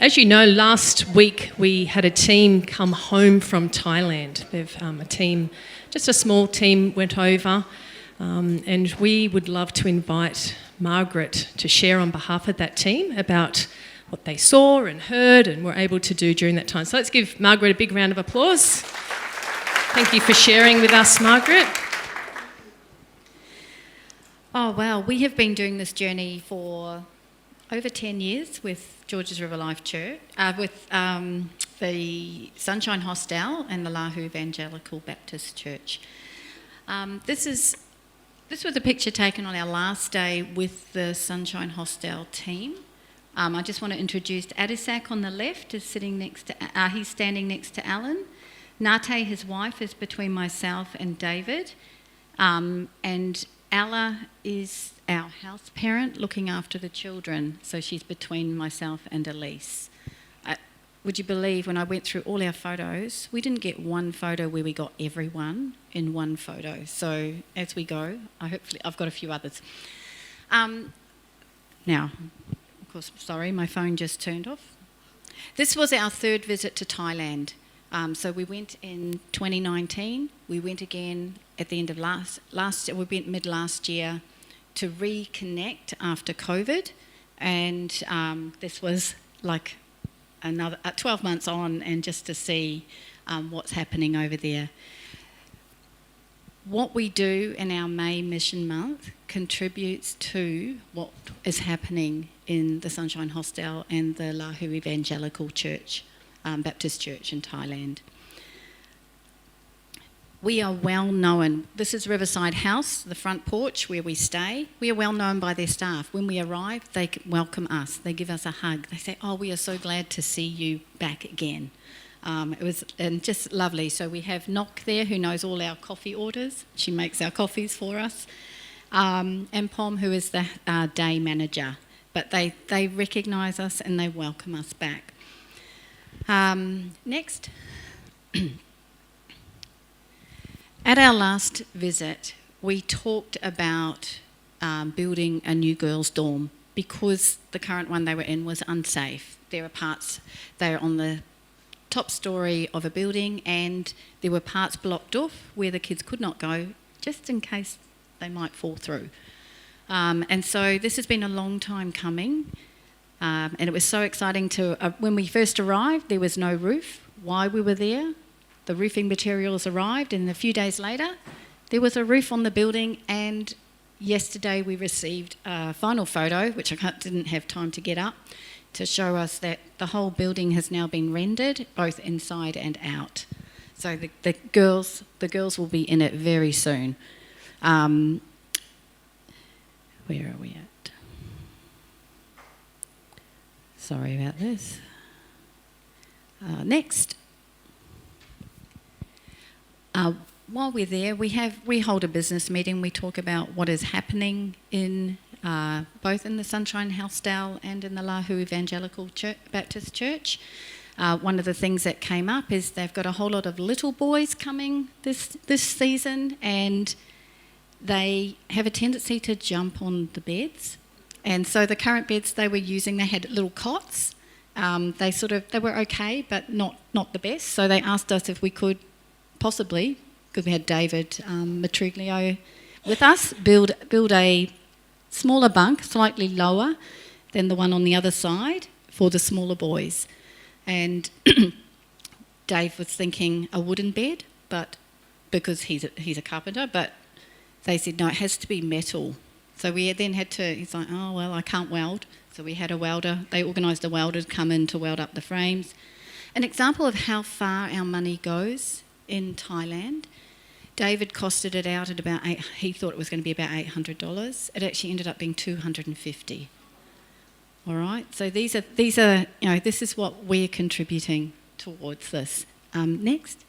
As you know, last week we had a team come home from Thailand. A team, just a small team, went over, and we would love to invite Margaret to share on behalf of that team about what they saw and heard and were able to do during that time. So let's give Margaret a big round of applause. Thank you for sharing with us, Margaret. Oh, wow. We have been doing this journey for over 10 years with Georges River Life Church, with the Sunshine Hostel and the Lahu Evangelical Baptist Church. This was a picture taken on our last day with the Sunshine Hostel team. I just want to introduce Adisak on the left is sitting next to, he's standing next to Alan. Nate, his wife, is between myself and David. And Ella is our house parent looking after the children, so she's between myself and Elise. Would you believe when I went through all our photos, we didn't get one photo where we got everyone in one photo. So as we go, I've got a few others. Now, of course, sorry, my phone just turned off. This was our third visit to Thailand. So we went in 2019. We went again at the end of last year. We went mid last year to reconnect after COVID, and this was like another 12 months on, and just to see what's happening over there. What we do in our May Mission Month contributes to what is happening in the Sunshine Hostel and the Lahu Evangelical Church, Baptist Church in Thailand. We are well known. This is Riverside House, the front porch where we stay. We are well known by their staff. When we arrive, they welcome us. They give us a hug. They say, "Oh, we are so glad to see you back again." It was just lovely. So we have Nock there, who knows all our coffee orders. She makes our coffees for us. And Pom, who is the day manager. But they recognise us and they welcome us back. Next. At our last visit, we talked about building a new girls' dorm because the current one they were in was unsafe. There are parts, they're on the top story of a building, and there were parts blocked off where the kids could not go just in case they might fall through. And so this has been a long time coming, and it was so exciting to, when we first arrived, there was no roof. Why we were there? The roofing materials arrived, and a few days later, there was a roof on the building, and yesterday we received a final photo, which I didn't have time to get up, to show us that the whole building has now been rendered, both inside and out. So the girls will be in it very soon. Where are we at? Sorry about this. Next. While we're there, we hold a business meeting. We talk about what is happening in both in the Sunshine Hostel and in the Lahu Evangelical Baptist Church. One of the things that came up is they've got a whole lot of little boys coming this season, and they have a tendency to jump on the beds. And so the current beds they were using, they had little cots. They were okay, but not the best. So they asked us if we could possibly, because we had David Matriglio with us, build a smaller bunk, slightly lower than the one on the other side for the smaller boys. And Dave was thinking a wooden bed, but because he's a carpenter, but they said, no, it has to be metal. So we then had to, he's like, oh, well, I can't weld. So we had a welder. They organised a welder to come in to weld up the frames. An example of how far our money goes in Thailand. David costed it out at about he thought it was going to be about $800. It actually ended up being $250. All right, so these are this is what we're contributing towards this. Next.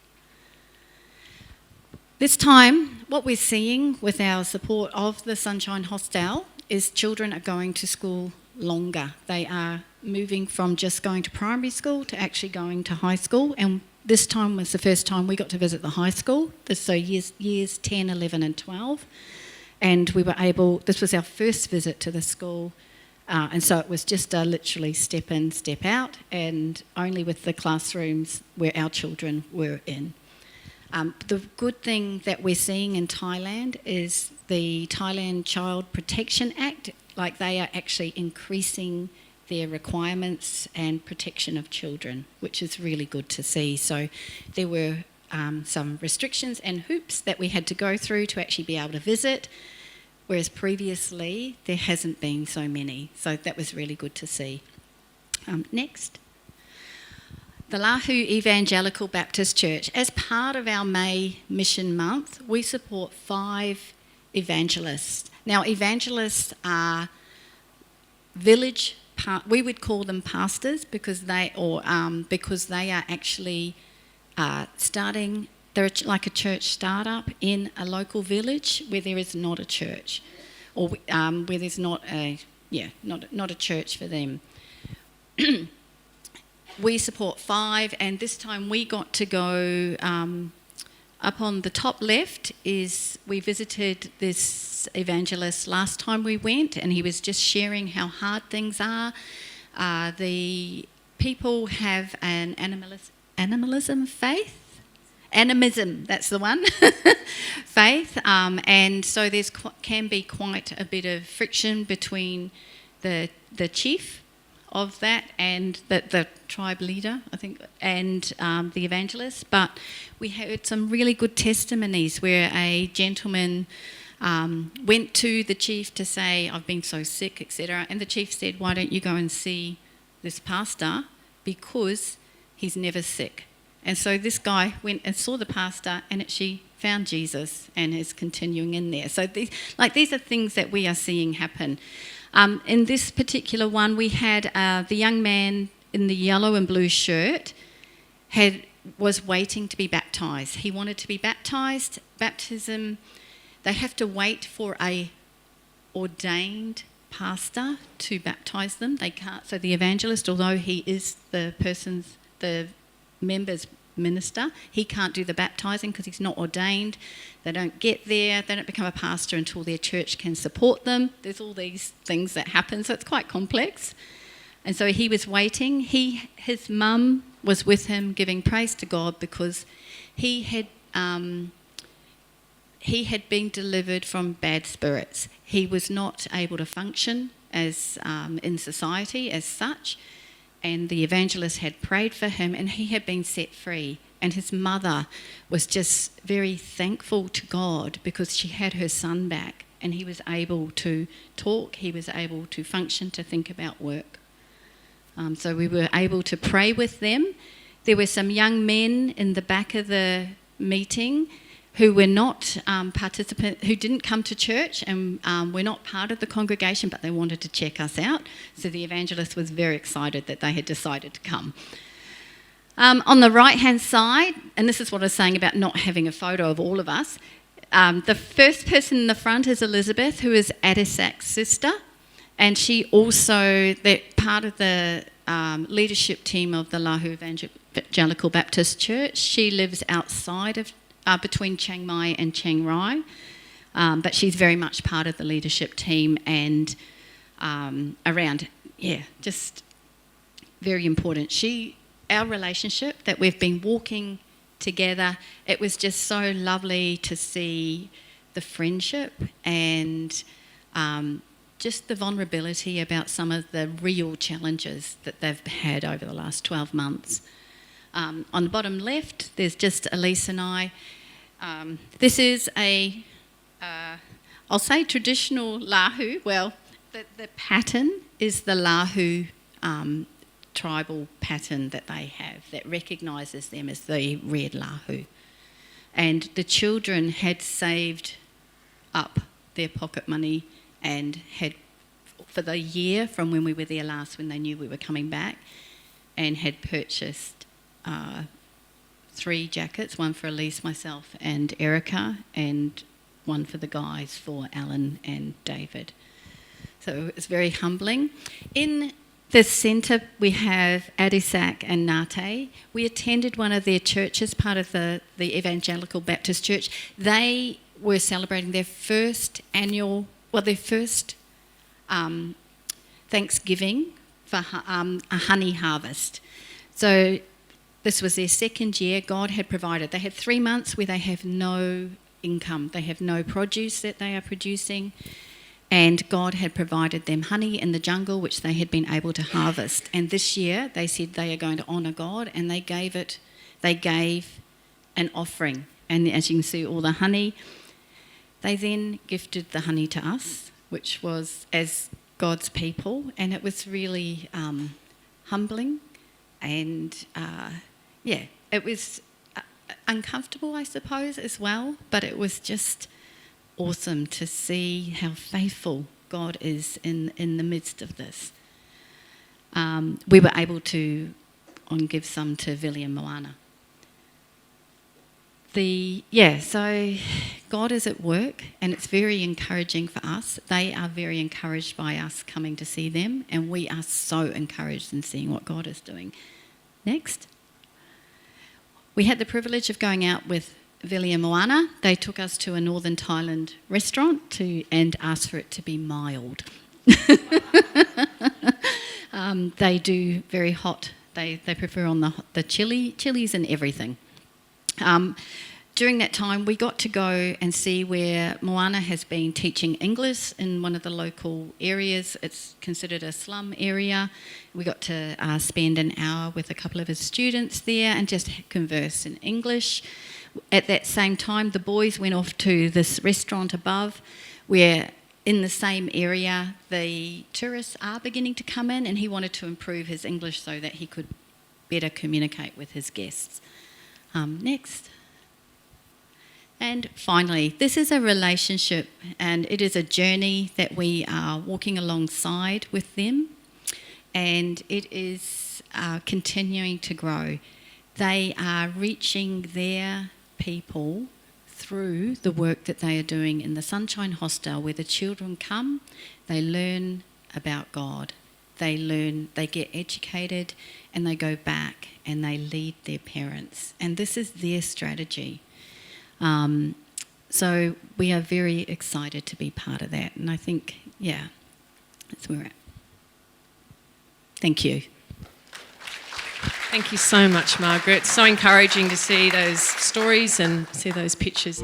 This time, what we're seeing with our support of the Sunshine Hostel is children are going to school longer. They are moving from just going to primary school to actually going to high school, and this time was the first time we got to visit the high school, so years 10, 11 and 12, and we were able, this was our first visit to the school, And so it was just literally step in, step out, and only with the classrooms where our children were in. The good thing that we're seeing in Thailand is the Thailand Child Protection Act, like they are actually increasing their requirements and protection of children, which is really good to see. So there were some restrictions and hoops that we had to go through to actually be able to visit, whereas previously there hasn't been so many. So that was really good to see. Next. The Lahu Evangelical Baptist Church. As part of our May Mission Month, we support 5 evangelists. Now, evangelists are we would call them pastors because they are actually starting. They're like a church startup in a local village where there is not a church, or where there's not a church for them. We support 5, and this time we got to go up on the top left. We visited this evangelist last time we went, and he was just sharing how hard things are. The people have an animism faith. Animism, that's the one. Faith, and so there's can be quite a bit of friction between the chief of that and the tribe leader, I think, and the evangelist. But we heard some really good testimonies where a gentleman went to the chief to say, I've been so sick, etc. And the chief said, why don't you go and see this pastor, because he's never sick. And so this guy went and saw the pastor and actually found Jesus and is continuing in there. So these are things that we are seeing happen. In this particular one, we had the young man in the yellow and blue shirt was waiting to be baptised. He wanted to be baptised. Baptism, they have to wait for a ordained pastor to baptise them. They can't. So the evangelist, although he is the member's minister, he can't do the baptising because he's not ordained. They don't get there. They don't become a pastor until their church can support them. There's all these things that happen, so it's quite complex. And so he was waiting. His mum was with him, giving praise to God because he had been delivered from bad spirits. He was not able to function as in society as such. And the evangelist had prayed for him, and he had been set free. And his mother was just very thankful to God because she had her son back, and he was able to talk, he was able to function, to think about work. So we were able to pray with them. There were some young men in the back of the meeting who were not participants, who didn't come to church and were not part of the congregation, but they wanted to check us out. So the evangelist was very excited that they had decided to come. On the right-hand side, and this is what I was saying about not having a photo of all of us, the first person in the front is Elizabeth, who is Adisak's sister, and she also, part of the leadership team of the Lahu Evangelical Baptist Church. She lives outside of between Chiang Mai and Chiang Rai, but she's very much part of the leadership team and around, just very important. Our relationship that we've been walking together, it was just so lovely to see the friendship and just the vulnerability about some of the real challenges that they've had over the last 12 months. On the bottom left, there's just Elise and I. This is I'll say traditional Lahu. Well, the pattern is the Lahu tribal pattern that they have that recognises them as the red Lahu. And the children had saved up their pocket money and had, for the year from when we were there last, when they knew we were coming back, and had purchased 3 jackets, one for Elise, myself and Erica, and one for the guys for Alan and David. So it's very humbling. In the centre we have Adisak and Nate. We attended one of their churches, part of the Evangelical Baptist Church. They were celebrating their first Thanksgiving for a honey harvest. So this was their second year. God had provided. They had 3 months where they have no income. They have no produce that they are producing. And God had provided them honey in the jungle, which they had been able to harvest. And this year they said they are going to honour God, and they gave an offering. And as you can see, all the honey. They then gifted the honey to us, which was as God's people, and it was really humbling, and it was uncomfortable, I suppose, as well, but it was just awesome to see how faithful God is in the midst of this. We were able to give some to Vili and Moana. So God is at work, and it's very encouraging for us. They are very encouraged by us coming to see them, and we are so encouraged in seeing what God is doing. Next. We had the privilege of going out with Vili and Moana. They took us to a Northern Thailand restaurant and asked for it to be mild. They do very hot. They prefer on the chilies and everything. During that time, we got to go and see where Moana has been teaching English in one of the local areas. It's considered a slum area. We got to spend an hour with a couple of his students there and just converse in English. At that same time, the boys went off to this restaurant above where in the same area the tourists are beginning to come in, and he wanted to improve his English so that he could better communicate with his guests. Next. And finally, this is a relationship, and it is a journey that we are walking alongside with them, and it is continuing to grow. They are reaching their people through the work that they are doing in the Sunshine Hostel, where the children come, they learn about God, they get educated, and they go back and they lead their parents. And this is their strategy. So we are very excited to be part of that. And I think, that's where we're at. Thank you. Thank you so much, Margaret. So encouraging to see those stories and see those pictures.